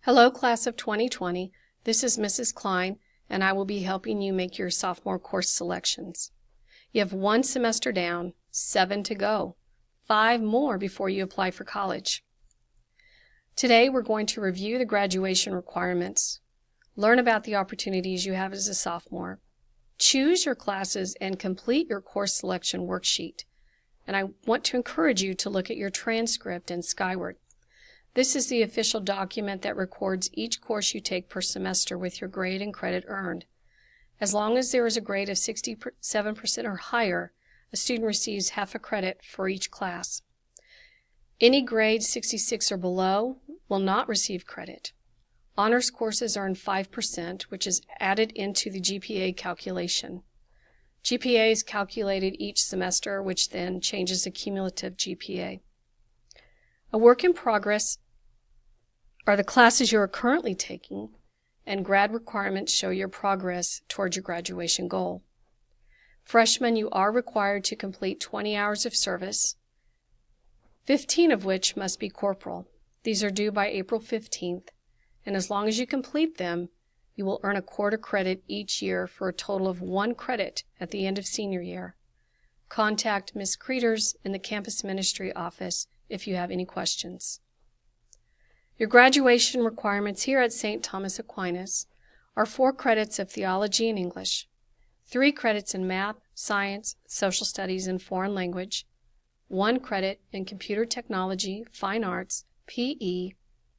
Hello, class of 2020. This is Mrs. Klein, and I will be helping you make your sophomore course selections. You have 1 semester down, 7 to go, 5 more before you apply for college. Today, we're going to review the graduation requirements, learn about the opportunities you have as a sophomore, choose your classes, and complete your course selection worksheet. And I want to encourage you to look at your transcript in Skyward. This is the official document that records each course you take per semester with your grade and credit earned. As long as there is a grade of 67% or higher, a student receives half a credit for each class. Any grade 66 or below will not receive credit. Honors courses earn 5%, which is added into the GPA calculation. GPA is calculated each semester, which then changes the cumulative GPA. A work in progress are the classes you are currently taking, and grad requirements show your progress towards your graduation goal. Freshmen, you are required to complete 20 hours of service, 15 of which must be corporal. These are due by April 15th, and as long as you complete them, you will earn a quarter credit each year for a total of 1 credit at the end of senior year. Contact Ms. Creeters in the campus ministry office if you have any questions. Your graduation requirements here at St. Thomas Aquinas are 4 credits of theology and English, 3 credits in math, science, social studies, and foreign language, 1 credit in computer technology, fine arts, PE,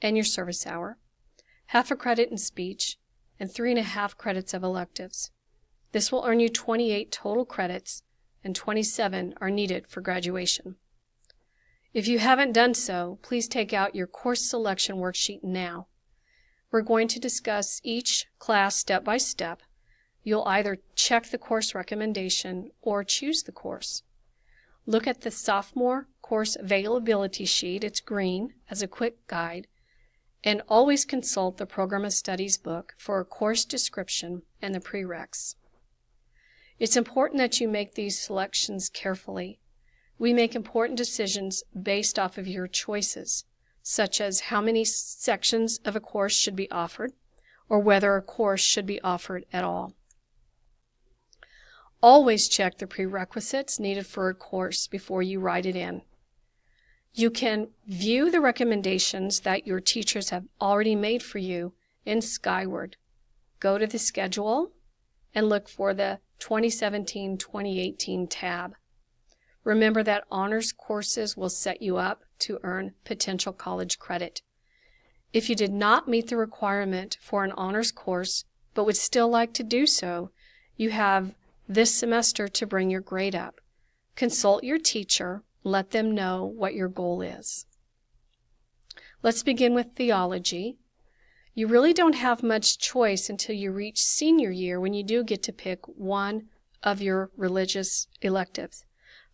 and your service hour, half a credit in speech, and 3.5 credits of electives. This will earn you 28 total credits, and 27 are needed for graduation. If you haven't done so, please take out your course selection worksheet now. We're going to discuss each class step by step. You'll either check the course recommendation or choose the course. Look at the sophomore course availability sheet, it's green, as a quick guide, and always consult the Program of Studies book for a course description and the prereqs. It's important that you make these selections carefully. We make important decisions based off of your choices, such as how many sections of a course should be offered, or whether a course should be offered at all. Always check the prerequisites needed for a course before you write it in. You can view the recommendations that your teachers have already made for you in Skyward. Go to the schedule and look for the 2017-2018 tab. Remember that honors courses will set you up to earn potential college credit. If you did not meet the requirement for an honors course but would still like to do so, you have this semester to bring your grade up. Consult your teacher, let them know what your goal is. Let's begin with theology. You really don't have much choice until you reach senior year when you do get to pick one of your religious electives.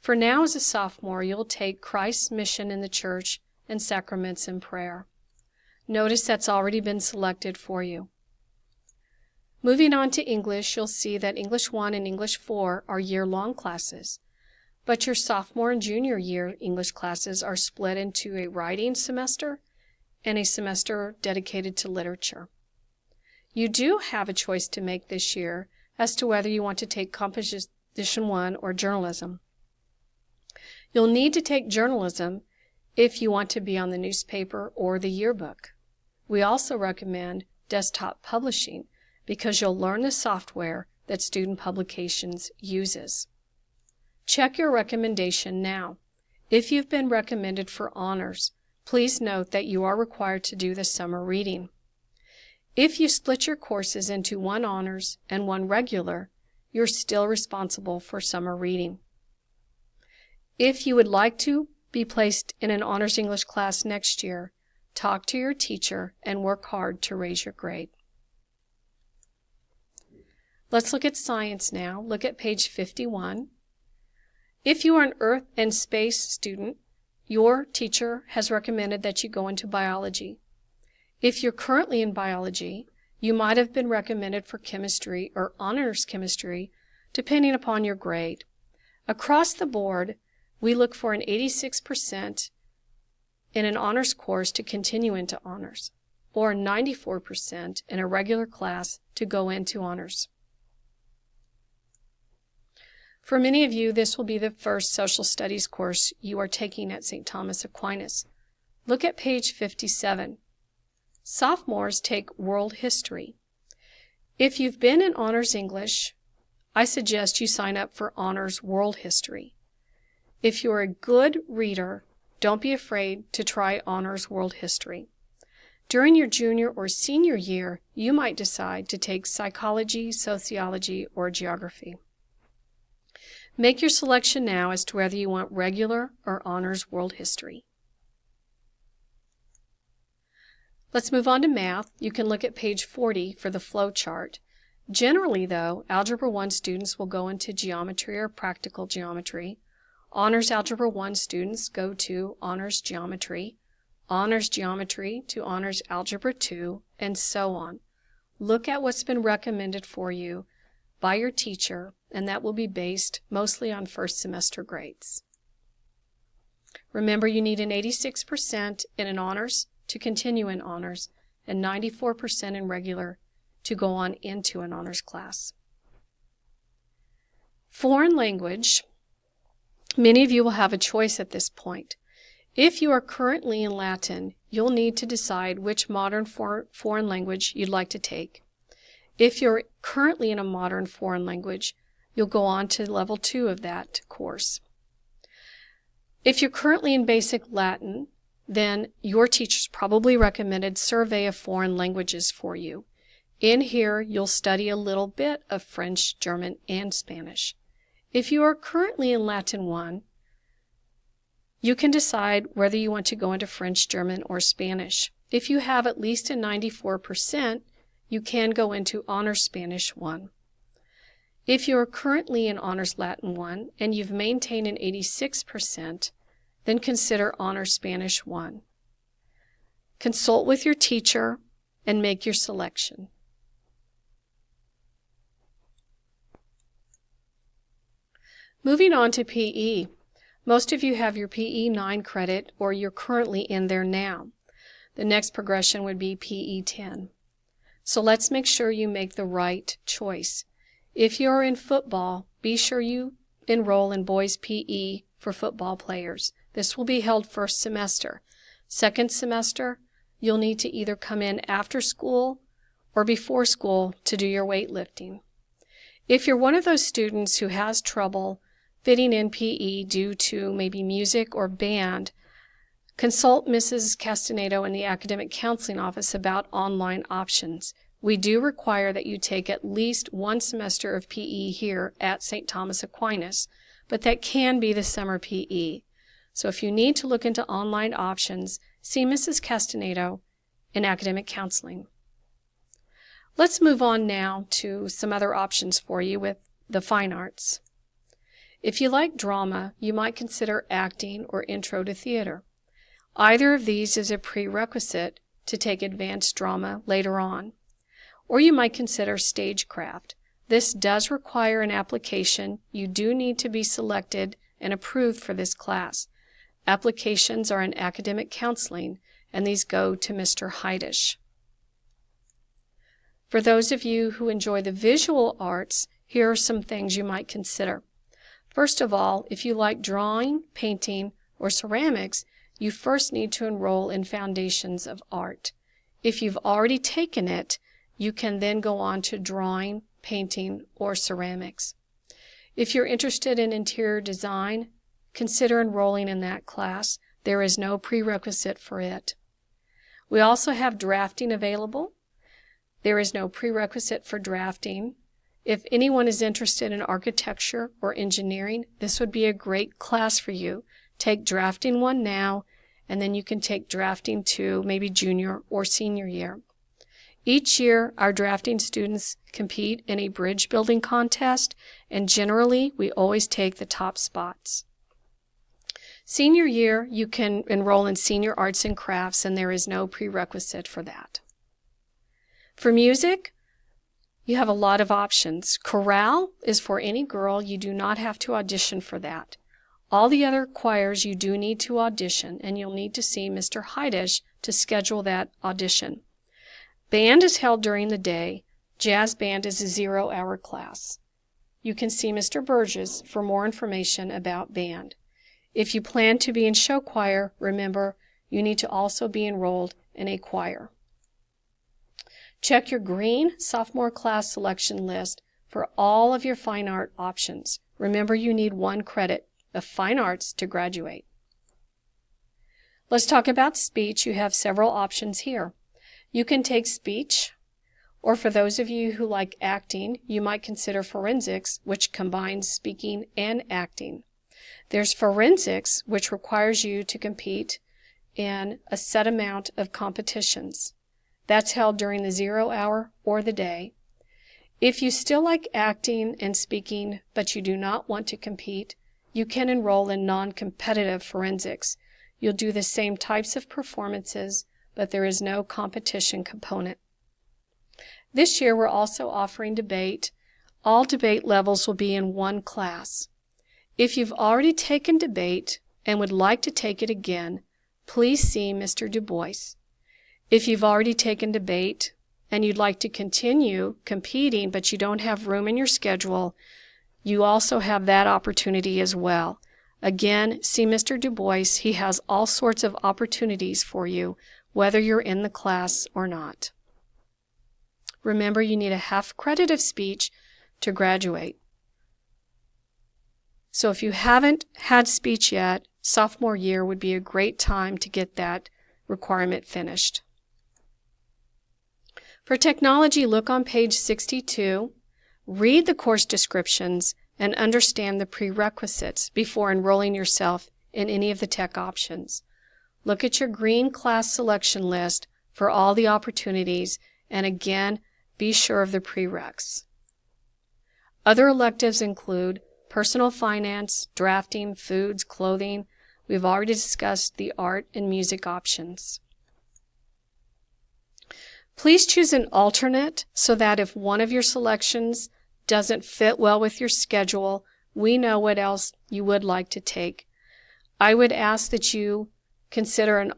For now, as a sophomore, you'll take Christ's mission in the church and sacraments and prayer. Notice that's already been selected for you. Moving on to English, you'll see that English 1 and English 4 are year-long classes, but your sophomore and junior year English classes are split into a writing semester and a semester dedicated to literature. You do have a choice to make this year as to whether you want to take Composition 1 or Journalism. You'll need to take journalism if you want to be on the newspaper or the yearbook. We also recommend desktop publishing because you'll learn the software that Student Publications uses. Check your recommendation now. If you've been recommended for honors, please note that you are required to do the summer reading. If you split your courses into 1 honors and 1 regular, you're still responsible for summer reading. If you would like to be placed in an honors English class next year, talk to your teacher and work hard to raise your grade. Let's look at science now. Look at page 51. If you are an Earth and Space student, your teacher has recommended that you go into biology. If you're currently in biology, you might have been recommended for chemistry or honors chemistry, depending upon your grade. Across the board, we look for an 86% in an honors course to continue into honors. or 94% in a regular class to go into honors. For many of you, this will be the first social studies course you are taking at St. Thomas Aquinas. Look at page 57. Sophomores take world history. If you've been in honors English, I suggest you sign up for honors world history. If you're a good reader, don't be afraid to try honors world history. During your junior or senior year, you might decide to take psychology, sociology, or geography. Make your selection now as to whether you want regular or honors world history. Let's move on to math. You can look at page 40 for the flow chart. Generally, though, Algebra 1 students will go into geometry or practical geometry. Honors Algebra 1 students go to honors geometry to honors Algebra 2, and so on. Look at what's been recommended for you by your teacher, and that will be based mostly on first semester grades. Remember, you need an 86% in an honors to continue in honors and 94% in regular to go on into an honors class. Foreign language. Many of you will have a choice at this point. If you are currently in Latin, you'll need to decide which modern foreign language you'd like to take. If you're currently in a modern foreign language, you'll go on to level 2 of that course. If you're currently in basic Latin, then your teachers probably recommended Survey of Foreign Languages for you. In here, you'll study a little bit of French, German, and Spanish. If you are currently in Latin 1, you can decide whether you want to go into French, German, or Spanish. If you have at least a 94%, you can go into Honors Spanish 1. If you are currently in Honors Latin 1 and you've maintained an 86%, then consider Honors Spanish 1. Consult with your teacher and make your selection. Moving on to PE. Most of you have your PE 9 credit, or you're currently in there now. The next progression would be PE 10. So let's make sure you make the right choice. If you're in football, be sure you enroll in boys PE for football players. This will be held first semester. Second semester, you'll need to either come in after school or before school to do your weightlifting. If you're one of those students who has trouble fitting in PE due to maybe music or band, consult Mrs. Castanedo in the Academic Counseling Office about online options. We do require that you take at least one semester of PE here at St. Thomas Aquinas, but that can be the summer PE. So if you need to look into online options, see Mrs. Castanedo in Academic Counseling. Let's move on now to some other options for you with the fine arts. If you like drama, you might consider acting or intro to theater. Either of these is a prerequisite to take advanced drama later on. Or you might consider stagecraft. This does require an application. You do need to be selected and approved for this class. Applications are in academic counseling, and these go to Mr. Heidish. For those of you who enjoy the visual arts, here are some things you might consider. First of all, if you like drawing, painting, or ceramics, you first need to enroll in Foundations of Art. If you've already taken it, you can then go on to drawing, painting, or ceramics. If you're interested in interior design, consider enrolling in that class. There is no prerequisite for it. We also have drafting available. There is no prerequisite for drafting. If anyone is interested in architecture or engineering, this would be a great class for you. Take Drafting 1 now, and then you can take Drafting 2, maybe junior or senior year. Each year, our drafting students compete in a bridge building contest, and generally, we always take the top spots. Senior year, you can enroll in Senior Arts and Crafts, and there is no prerequisite for that. For music, you have a lot of options. Chorale is for any girl. You do not have to audition for that. All the other choirs you do need to audition, and you'll need to see Mr. Heidish to schedule that audition. Band is held during the day. Jazz band is a 0-hour class. You can see Mr. Burgess for more information about band. If you plan to be in show choir, remember, you need to also be enrolled in a choir. Check your green sophomore class selection list for all of your fine art options. Remember, you need 1 credit of fine arts to graduate. Let's talk about speech. You have several options here. You can take speech, or for those of you who like acting, you might consider forensics, which combines speaking and acting. There's forensics, which requires you to compete in a set amount of competitions. That's held during the 0-hour or the day. If you still like acting and speaking, but you do not want to compete, you can enroll in non-competitive forensics. You'll do the same types of performances, but there is no competition component. This year we're also offering debate. All debate levels will be in 1 class. If you've already taken debate and would like to take it again, please see Mr. Du Bois. If you've already taken debate and you'd like to continue competing but you don't have room in your schedule, you also have that opportunity as well. Again, see Mr. Du Bois. He has all sorts of opportunities for you, whether you're in the class or not. Remember, you need a half credit of speech to graduate. So if you haven't had speech yet, sophomore year would be a great time to get that requirement finished. For technology, look on page 62, read the course descriptions, and understand the prerequisites before enrolling yourself in any of the tech options. Look at your green class selection list for all the opportunities, and again, be sure of the prereqs. Other electives include personal finance, drafting, foods, clothing. We've already discussed the art and music options. Please choose an alternate so that if one of your selections doesn't fit well with your schedule, we know what else you would like to take. I would ask that you consider an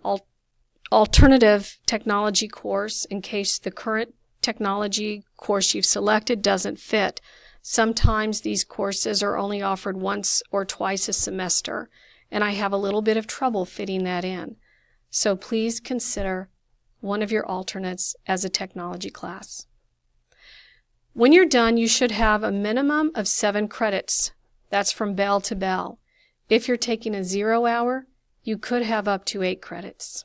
alternative technology course in case the current technology course you've selected doesn't fit. Sometimes these courses are only offered once or twice a semester, and I have a little bit of trouble fitting that in. So please consider one of your alternates as a technology class. When you're done, you should have a minimum of 7 credits. That's from bell to bell. If you're taking a 0-hour, you could have up to 8 credits.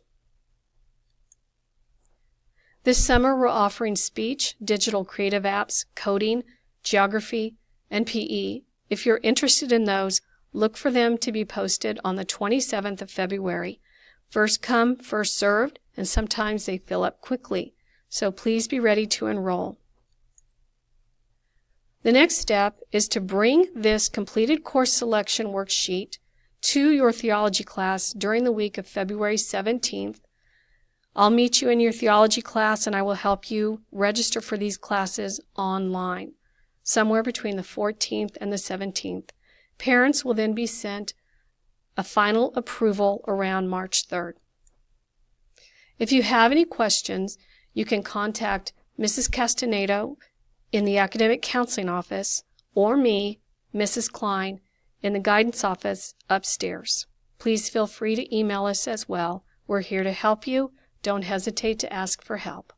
This summer, we're offering speech, digital creative apps, coding, geography, and PE. If you're interested in those, look for them to be posted on the 27th of February. First come, first served, and sometimes they fill up quickly, so please be ready to enroll. The next step is to bring this completed course selection worksheet to your theology class during the week of February 17th. I'll meet you in your theology class and I will help you register for these classes online, somewhere between the 14th and the 17th. Parents will then be sent a final approval around March 3rd. If you have any questions, you can contact Mrs. Castaneda in the Academic Counseling Office or me, Mrs. Klein, in the Guidance Office upstairs. Please feel free to email us as well. We're here to help you. Don't hesitate to ask for help.